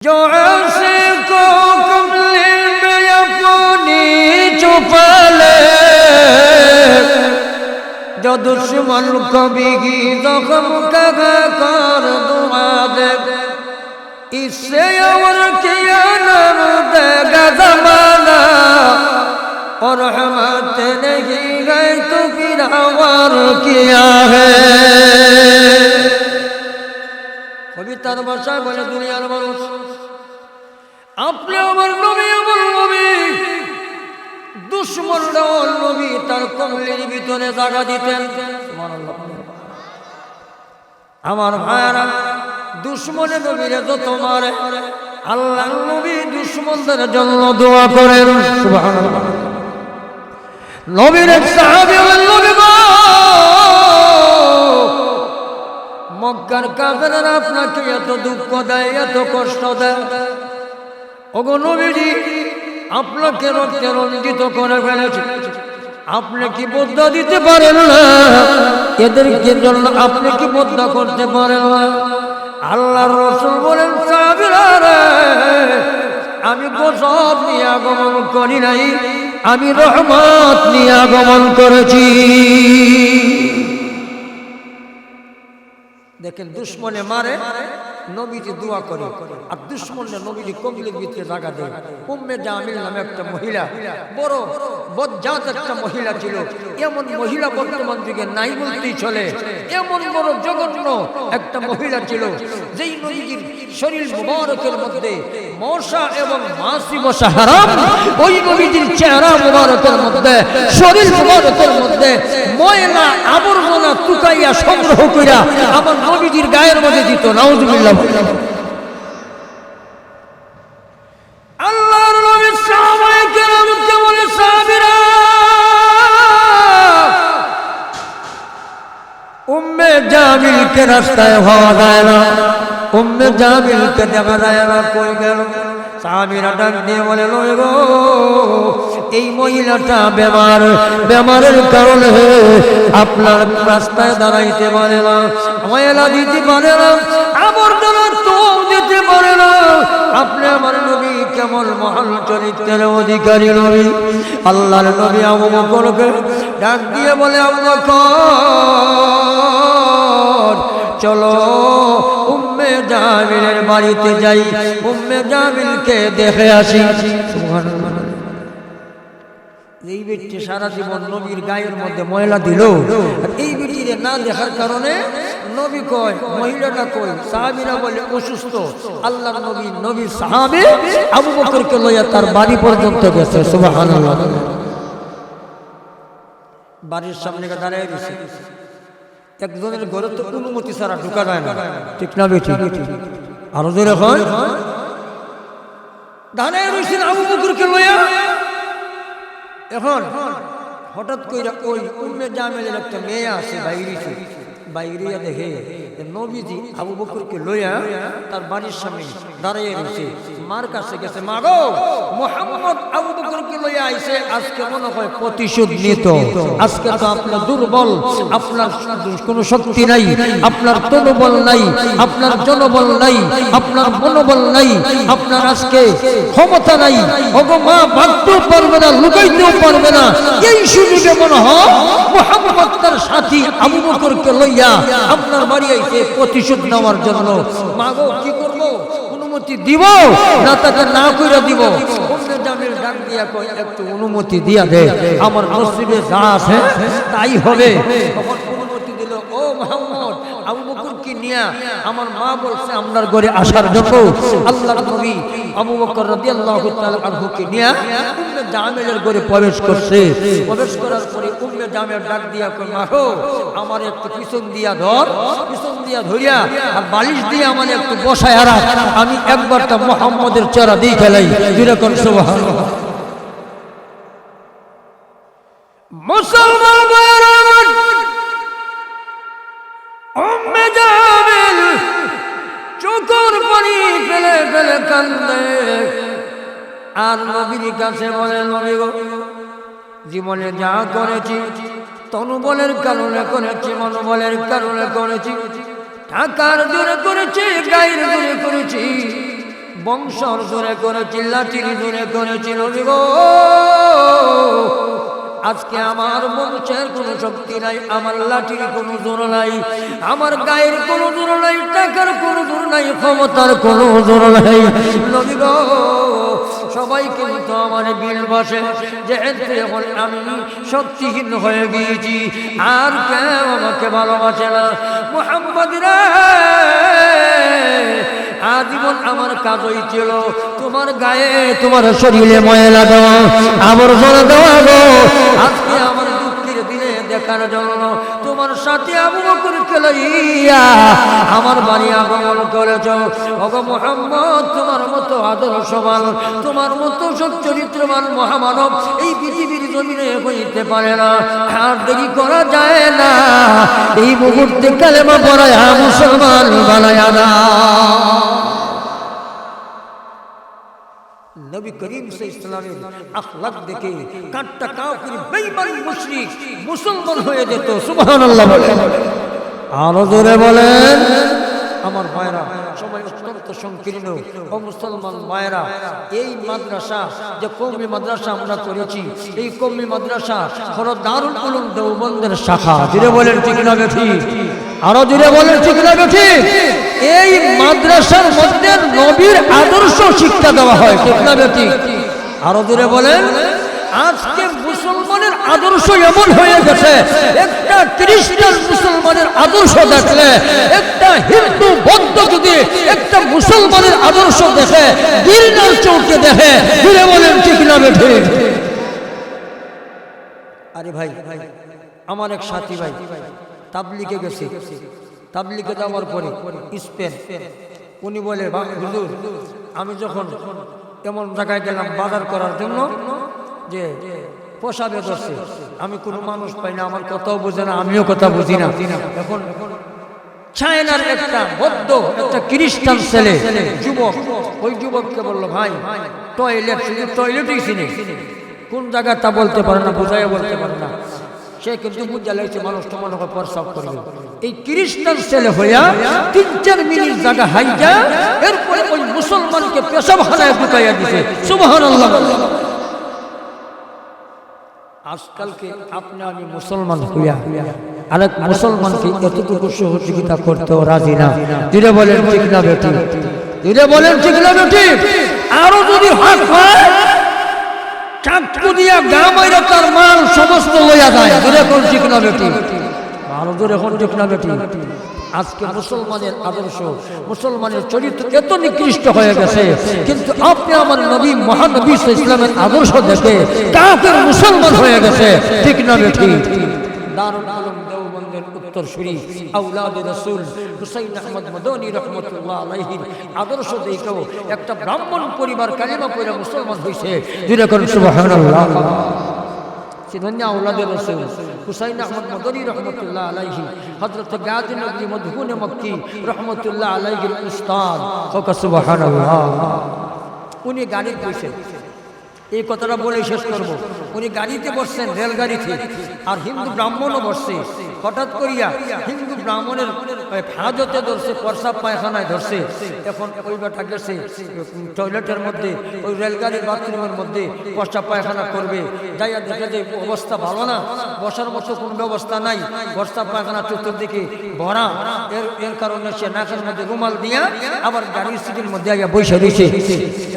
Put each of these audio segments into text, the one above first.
जो ऐसे को कमले में अपनी छुपा ले, जो दुश्मन को भी जख्म का कर दुआ दे, इससे और किया न देगा ज़माना, और रहमत नहीं गए तो फिर और किया है। কবিতার ভাষায় বলে দুনিয়ার মানুষ, আপনি আমার নবী, আমার নবী, দুশমনরা ওর নবী তার কমলির ভিতরে জায়গা দিতেন। আমার ভাইরা, দুশমনে নবীরে যত মারে, আল্লাহ নবী দুশমনদের জন্য দোয়া করেন। সুবহানাল্লাহ। নবীর এক সাহাবী বলেন, নবী গো, মক্কার কাফেররা আপনাকে এত দুঃখ দেয়, এত কষ্ট দেয়, ওগো নবীজি আপনাকে রক্তে রঞ্জিত করে ফেলেছে, আপনি কি বদলা দিতে পারেন না? এদেরকে জন্য আপনি কি বদলা করতে পারেন না? আল্লাহর রাসূল বলেন, সাহাবীরা রে, আমি গজব নিয়ে আগমন করি নাই, আমি রহমত নিয়ে আগমন করেছি। দেখেন, দুশ্মনে মারে, নবীজি দোয়া করে, আর দুশ্মনে নবীজি কমলের ভিতরে জায়গা দেয়। উম্মে জামিল নামে একটা মহিলা, বড় বজ্জাত একটা মহিলা ছিল। এমন মহিলা বর্তমান যুগে নাই বলতেই চলে। এমন বড় জঘন্য একটা মহিলা ছিল, যেই নবীজির শরীর মুবারকের মধ্যে মশা এবং মাছি বসা হারাম। ওই নবীজির চেহারা মুবারকের মধ্যে, শরীর মুবারকের মধ্যে ময়লা আবর্জনা টুকাইয়া সংগ্রহ কইরা আমার নবীজির গায়ের মধ্যে দিত। নাউজুবিল্লাহ। আল্লাহর নবী সাহাবায়ে কেরামকে বলে, সাহাবীরা, উম্মে জামিলকে রাস্তায় হওয়া যায় না, উম্মে জামিলকে দেখা যায় না, কই গেল? সাহাবীরা ডাক দিয়ে বলে, নবী গো, এই মহিলাটা বেমার, বেমারের কারণে আপনার রাস্তায় দাঁড়াইতে পারে না, ময়লা দিতে পারে না, আবর্জনা তো দিতে পারে না। আপনি আমার নবী কেমন মহান চরিত্রের অধিকারী নবী। আল্লাহর নবী আবু বকরকে ডাক দিয়ে বলে, আবু বকর, চলো উম্মে জামিলের বাড়িতে যাই, উম্মে জামিলকে দেখে আসি। সুবহানাল্লাহ। এই ব্যক্তি সারা জীবন নবীর গায়ের মধ্যে ময়লা দিল, এই ব্যক্তিকে না দেখার কারণে নবী কয়, মহিলাটা কই? সাহাবীরা বলে অসুস্থ। আল্লাহর নবী, নবীর সাহাবী আবু বকরকে লইয়া তার বাড়ি পর্যন্ত গেছে। সুবহানাল্লাহ। বাড়ির সামনে দাঁড়িয়ে গেছে। একজনের ঘরে তো অনুমতি ছাড়া ঢোকা যায় না, ঠিক না বেঠি? আরো জোরে হয়। দাঁড়িয়ে রয়েছেন আবু বকরকে লইয়া। এখন হঠাৎ কইরা ওই উম্মে জামিলের একটা মেয়ে আছে বাইরেছে, বাইরিয়া দেখে নবীজি আবু বকরকে লইয়া তার বাড়ির সামনে দাঁড়িয়ে রয়েছে। মার কাছে গেছে, মা গো, মুহাম্মদ আবু বকরকে লইয়া আইছে, আজকে মনে হয় প্রতিশোধ নিত। আজকে তো আপনার দুর্বল, আপনার কোনো শক্তি নাই, আপনার তনুবল নাই, আপনার জনবল নাই, আপনার মনোবল নাই, আপনার আজকে ক্ষমতা নাই। ওগো মা, ভাগতেও পারবে না, লুকাইতেও পারবে না। এই সুযোগে মনে হয় মুহাম্মদ তার সাথী আবু বকরকে লইয়া আপনার বাড়ি আইছে প্রতিশোধ নেওয়ার জন্য। মা গো, কি করবো? অনুমতি দিব না তাকে না কইরা দিব? উম্মে জামিল ডাক দিয়া কই, একটু অনুমতি দিয়া দে, আমার নসিবে যা আছে তাই হবে। তখন অনুমতি দিল। ও মুহাম্মদ, আবু বকরকে নিয়া আমার মা বলছে আপনার ঘরে আসার জন্য। আল্লাহর নবী আবু বকর রাদিয়াল্লাহু তাআলা আনহুকে নিয়া উম্মে জামিলের ঘরে প্রবেশ করছে। প্রবেশ করার পরে উম্মে জামিল ডাক দিয়া কই, মা গো, আমার একটু পিছন দিয়া ধর, পিছন দিয়া ধরিয়া আর বালিশ দিয়ে আমার একটু বসায় রাখ, আমি একবারটা মুহাম্মদের চেহারা দিয়ে খেলাই। যেরকম সুবহানাল্লাহ। মুসলমান ভাইরা, উম্মে জামিল চোখের পানি ফেলে ফেলে কান্দে আর নবীর কাছে বলে, নবী গো, জীবনে যা করেছি তনুবলের কারণে করেছি, মনোবলের কারণে করেছি, টাকার জোরে করেছি, গায়ের জোরে করেছি, বংশর জোরে করে চিল্লাচির জোরে করেছিল গো আজকে আমার বংশের কোনো শক্তি নাই, আমার লাঠির কোনো জোর নাই, আমার গায়ের কোনো জোর নাই, টাকার কোনো জোর নাই, ক্ষমতার কোনো জোর নাই। নবী গো সবাই কিন্তু আমার বিল বসে যে এখন আমি শক্তিহীন হয়ে গিয়েছি, আর কেউ আমাকে ভালোবাসে না। মুহাম্মদ রে আজীবন আমার কাজই ছিল তোমার গায়ে তোমার শরীরে ময়লা দেওয়া, আবর্জনা দেওয়া গো। আজকে আমার দুঃখের দিনে দেখার জন্য তোমার সাথে আবু বকরকে লইয়া আমার বাড়ি আগমন করেছ। ওগো মুহাম্মদ তোমার মতো আদর্শবান, তোমার মতো সচ্চরিত্রবান মহামানব এই পৃথিবীর জমিনে হইতে পারে না। আর দেরি করা যায় না, এই মুহূর্তে কালেমা পড়ায়া মুসলমান বানায়া না। নবী করিম ইসলামের আখলাক দেখে কাটটা কাফির বেঈমান মুশরিক মুসলমান হয়ে যেত। সুবহানাল্লাহ বলেন, আরো জোরে বলেন। আমার মায়েরা সময় অত্যন্ত সংকীর্ণ। ও মুসলমান মায়েরা, এই মাদ্রাসা যে কওমি মাদ্রাসা আমরা করেছি, এই কওমি মাদ্রাসা হলো দারুল উলুম দেওবন্দের শাখা। জোরে বলেন ঠিক না ঠিক? আরো জোরে বলেন ঠিক না ঠিক? এই মাদ্রাসার মধ্যে নবীর আদর্শ শিক্ষা দেওয়া হয়, ঠিক না ঠিক? আরো জোরে বলেন। আজকে মুসলমানের আদর্শ এমন হয়ে গেছে, একটা খ্রিস্টান মুসলমানের আদর্শ দেখলে, একটা হিন্দু বৌদ্ধ যদি একটা মুসলমানের আদর্শ দেখে ঘৃণার চোখে দেখে। জোরে বলেন ঠিক না ঠিক? আরে ভাই, আমার এক সাথী ভাই তাবলিগে গেছে, তাবলিগে যাওয়ার পরে স্পেন, উনি বলে হুজুর আমি যখন এমন জায়গায় গেলাম বাজার করার জন্য যে পোষাবে ধরছে, আমি কোনো মানুষ পাই না, আমার কথাও বোঝে না, আমিও কথা বুঝি না। এখন চায়নার একটা বৌদ্ধ একটা খ্রিস্টান ছেলে যুবক, ওই যুবককে বললো ভাই টয়লেট, শুধু টয়লেটই চিনি, কোন জায়গা তা বলতে পারে না, বোঝাই বলতে পারে না। সে কিন্তু বুঝা লাগছে মানুষ তো মনে হয় প্রস্রাব করবে। এই খ্রিস্টান ছেলে হইয়া 3-4 মিনিট জায়গা হাইজা এরপরে ওই মুসলমানকে পেশাবখানায় ঢুকাইয়া দিছে। সুবহানাল্লাহ। আজকালকে আপনি আমি মুসলমান হইয়া আরেক মুসলমানকে এতটুকু সহযোগিতা করতেও রাজি না। দিলে বলেন ঠিক না বেটি? দিলে বলেন ঠিক না বেটি? আরো যদি হক হয় চাকু দিয়া গা মাইরা তার মাল সমস্ত লইয়া যায়। দিলে কোন ঠিক না বেটি? আরো জোরে এখন ঠিক না বেটি? আজকে মুসলমানের আদর্শ, মুসলমানের চরিত্র এত নিকৃষ্ট হয়ে গেছে, কিন্তু আপনি আমার নবী মহানবী ইসলামের আদর্শ দেখে কাফের মুসলমান হয়ে গেছে। ঠিক না বেটি? দারুল উলুম দেওবন্দের উত্তরসূরি আওলাদে রাসূল হুসাইন আহমদ মদনী রাহমাতুল্লাহ আলাইহির আদর্শ দেখেও একটা ব্রাহ্মণ পরিবার কালিমা পড়ে মুসলমান হয়েছে। দিলে কোন সুবহানাল্লাহ। সিধন্য আওলাদে রাসূল হুসাইন আহমদ মদনী রহমতুল্লাহ আলাইহি, হযরত গাজী নবী মদহুনে মক্কি রহমতুল্লাহ আলাইহির উস্তাদ। সুবহানাল্লাহ। উনি গাড়িতে বসেন, এই কথাটা বলে শেষ করব। উনি গাড়িতে বসছেন, রেলগাড়িতে, আর হিন্দু ব্রাহ্মণও বসছে। হঠাৎ করিয়া হিন্দু ব্রাহ্মণের হাজতে ধরছে, প্রস্রাব পায়খানায় ধরছে। এখন ওই বেটা গেছে টয়লেটের মধ্যে, ওই রেলগাড়ির বাথরুমের মধ্যে প্রস্রাব পায়খানা করবে, যাইয়া দেখে যে অবস্থা ভালো না, বসার মতো কোনো ব্যবস্থা নাই, প্রস্রাব পায়খানা চতুর্দিকে ভরা। এর কারণে সে নাকের মধ্যে রুমাল দিয়া আবার গাড়ির সিটের মধ্যে আইয়া বসে রয়েছে।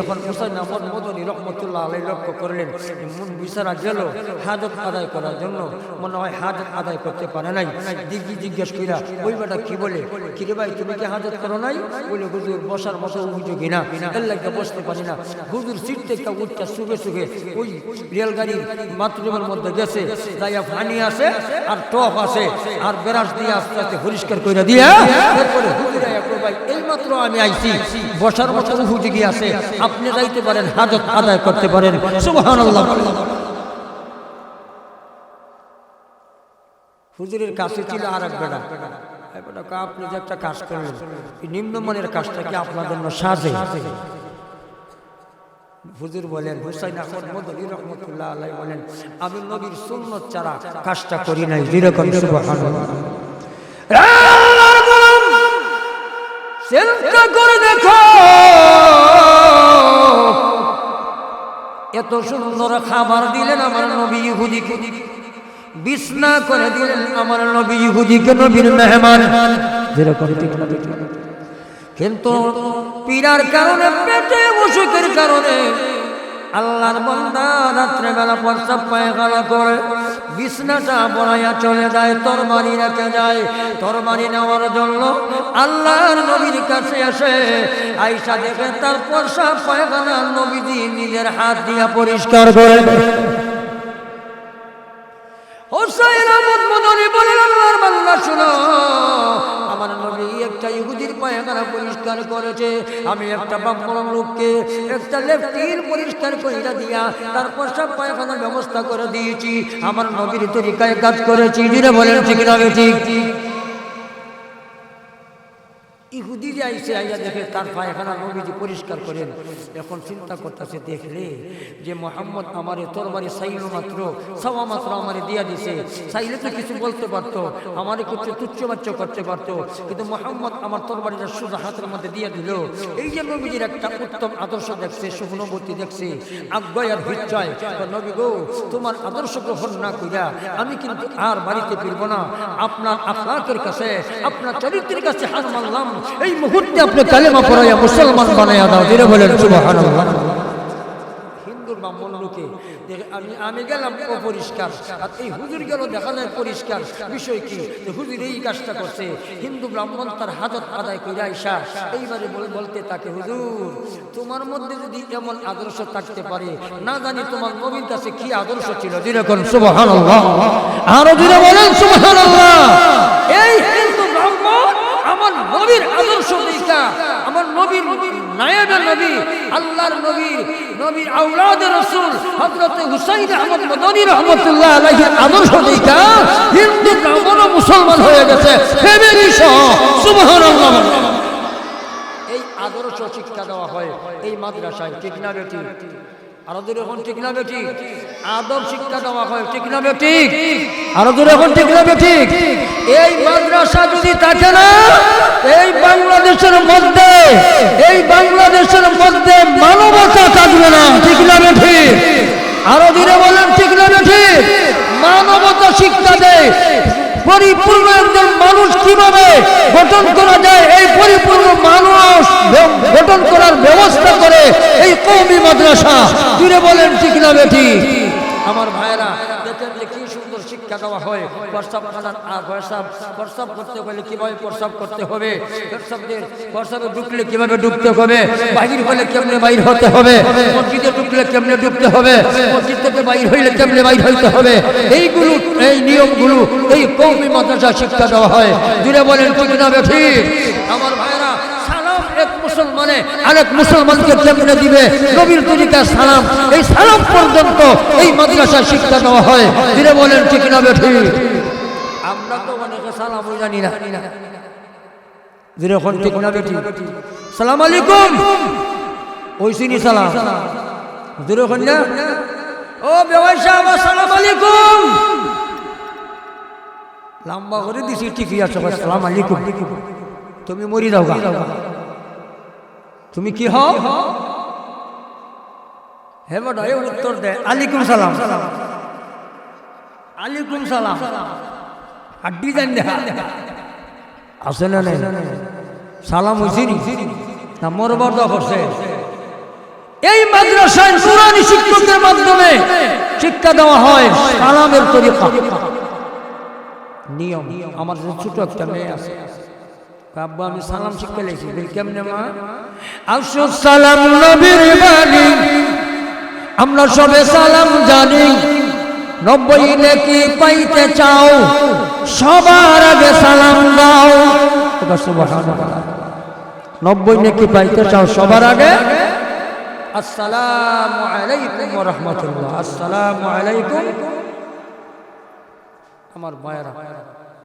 এখন হুসাইন আহমদ মদনী রহমতুল্লাহ আলাইহি লক্ষ্য করলেন, মন বিচারা গেল হাজত আদায় করার জন্য, মনে হয় হাজত আদায় করতে পারে নাই। দিদি জিজ্ঞেস কইরা ওই বেটা কি বলে, কিরে ভাই তুমি কি হাজত করো নাই? বলে হুজুর বসার মতো অভিযোগই না, এর লাগে বসতে পারি না। হুজুর সিট থেকে উঠটা শুকে শুকে ওই রেলগাড়ির বাথরুমের মধ্যে গেছে, যাইয়া পানি আছে আর টপ আছে আর ব্রাশ দিয়ে আস্তে আস্তে পরিষ্কার করে দিয়া এরপরে হুজুর ভাই এইমাত্র আমি আইছি, বসার মতো উপযোগী আছে, আপনি যাইতে পারেন, হাজত আদায় করতে পারেন। সুবহানাল্লাহ। হুজুরের কাছে ছিল আর এক বেটা, আপনি যে একটা কাজ করলেন, নিম্নমানের কাজটা কি আপনার জন্য সাজে? হুজুর বলেন, হুসাইন আহমদ মদনী রহমতুল্লাহ আলাইহি বলেন, আমি নবীর সুন্নাত ছাড়া কাজটা করি নাই। যেরকম সুবহানাল্লাহ। চিন্তা করে দেখো এত সুন্দর খাবার দিলেন আমার নবী ইহুদিকে, বিছনা করে দিলেন আমার নবী ইহুদিকে, নবীর মেহমান যেরকম। কিন্তু পীড়ার কারণে, পেটে অসুখের কারণে আল্লাহর বান্দা রাত্রে বেলা প্রস্রাব পায়খানা করে বিছনাটা বড়াইয়া চলে যায়, তরবারি রেখে যায়। তরবারি নেওয়ার জন্য আল্লাহর নবীর কাছে আসে, আয়েশা দেখে তার প্রস্রাব পায়খানা নবীজি নিজের হাত দিয়া পরিষ্কার করে। হোসেন আহমদ মদনী বলেন, আল্লাহর বান্দা শুনো, আমার নবী একটা ইহুদির পায়খানা পরিষ্কার করেছে, আমি একটা ব্রাহ্মণ লোককে একটা লেফটির পরিষ্কার করে দিয়া তারপর সব পায়খানার ব্যবস্থা করে দিয়েছি। আমার নবীর তরিকায় কাজ করেছি। যিনি বলেন ঠিক না ঠিক? ইহুদি যে আইসে আইয়া দেখে তার পায়খানা নবীজি পরিষ্কার করেন। এখন চিন্তা করতেছে, দেখলে যে মোহাম্মদ আমারে তরবারি চাইল মাত্র, সওয়া মাত্র আমারে দিয়া দিছে, চাইলে তো কিছু বলতে পারতো, আমারে কিছু তুচ্ছবাচ্য করতে পারতো, কিন্তু মোহাম্মদ আমার তরবারিটা সোজা হাতের মধ্যে দিয়ে দিল। এই যে নবীজির একটা উত্তম আদর্শ দেখছে, সহানুভূতি দেখছে, আজ্ঞায় আর হিচ্ছায়, নবী গো তোমার আদর্শ গ্রহণ না কইরা আমি কিন্তু আর বাড়িতে ফিরবো না। আপনার আখলাকের কাছে, আপনার চরিত্রের কাছে হার মানলাম, এই মুহূর্তে আপনি কালেমা পড়াইয়া মুসলমান বানাইয়া দাও। যিনি বলেন সুবহানাল্লাহ। হিন্দুর ব্রাহ্মণ লোকে আমি গেলাম অপরিষ্কার, আর এই হুজুর গেল দেখা যায় পরিষ্কার। বিষয় কি? হুজুর এই কাজটা করছে। হিন্দু ব্রাহ্মণ তার হাজত আদায় করে আইসা এইবারে বলতে তাকে, হুজুর তোমার মধ্যে যদি এমন আদর্শ থাকতে পারে, না জানি তোমার নবীর কাছে কি আদর্শ ছিল। যেরকম সুবহানাল্লাহ, আরো যিনি বলেন সুবহানাল্লাহ। এই হিন্দু ব্রাহ্মণ আমার নবীর আদর্শ দেখা, আমার নবীর নায়েবের নবী, আল্লাহর নবীর আওলাদের রাসূল হযরত হুসাইন আহমদ মদনী রাহমাতুল্লাহ আলাইহির আদর্শ দেখা হিন্দু ব্রাহ্মণ মুসলমান হয়ে গেছে, ফ্যামিলি সহ। সুবহানাল্লাহ। এই আদর্শ শিক্ষা দেওয়া হয় এই মাদ্রাসায়, ঠিক না বেটি? আরো দূরে এখন ঠিক না বেটি? আদব শিক্ষা দেওয়া হয়, ঠিক না বেটি? আরো দূরে এখন ঠিক না বেটি? এই মাদ্রাসা যদি থাকে না, এই বাংলাদেশের মধ্যে মানবতা থাকবে না, ঠিক না বেটি? আরো দূরে বলেন ঠিক না বেটি? মানবতা শিক্ষা দেয় পরিপূর্ণ একজন মানুষ কিভাবে গঠন করা যায়, এই পরিপূর্ণ মানুষ গঠন করার ব্যবস্থা করে এই কওমি মাদ্রাসা। জুড়ে বলেন ঠিক না বেটি? আমার ভাইরা দেখেন যে কি সুন্দর শিক্ষা দেওয়া হয়। প্রস্রাব করতে হলে কিভাবে প্রস্রাব করতে হবে, প্রস্রাবে ঢুকলে কিভাবে ঢুকতে হবে, বাহির হলে কেমনে বাহির হতে হবে, মসজিদে ঢুকলে কেমনে ঢুকতে হবে, মসজিদ থেকে বাহির হইলে কেমনে বাহির হইতে হবে, এইগুলো এই নিয়মগুলো এই কওমি মাদ্রাসা শিক্ষা দেওয়া হয়। জুড়ে বলেন ঠিক না বেটি? আমার ভাইরা এক মুসলমানে আরেক মুসলমানকে কেমনে দিবে, নবীর তরিকা সালাম, এই সালাম পর্যন্ত এই মাদ্রাসা শিক্ষা দেওয়া হয়। যিনি বলেন ঠিক না বেঠি? আমরা তো অনেকে সালামও জানি না। যিনি এখন ঠিক না বেঠি? সালাম আলাইকুম, ওই সিনি সালাম। যিনি এখন না, ও বেওয়াই সাহেব আসসালামু আলাইকুম, লম্বা করে দিছি, ঠিকই আছে, আসসালামু আলাইকুম। তুমি মরি যাও গা, তুমি কি হও? হে বড় এ উত্তর দে, আলাইকুম সালাম। আলাইকুম সালাম আর ডিজাইন দেখা আছে না? সালাম হইছি না মরবার দা করছে। এই মাদ্রাসায় নুরানি শিক্ষকের মাধ্যমে শিক্ষা দেওয়া হয় সালামের তরিকা, নিয়ম। আমার ছোট একটা মেয়ে আছে, আব্বা আমি সালাম শিক্ষা লেছি, কেমনে মা? আফসোস সালাম নবীর বাণী, আমরা সবে সালাম জানি। 90 নেকি পাইতে চাও, সবার আগে সালাম দাও। সুবহানাল্লাহ। 90 নেকি পাইতে চাও, সবার আগে আসসালামু আলাইকুম ওয়া রাহমাতুল্লাহ। আসসালামু আলাইকুম। আমার ভাইরা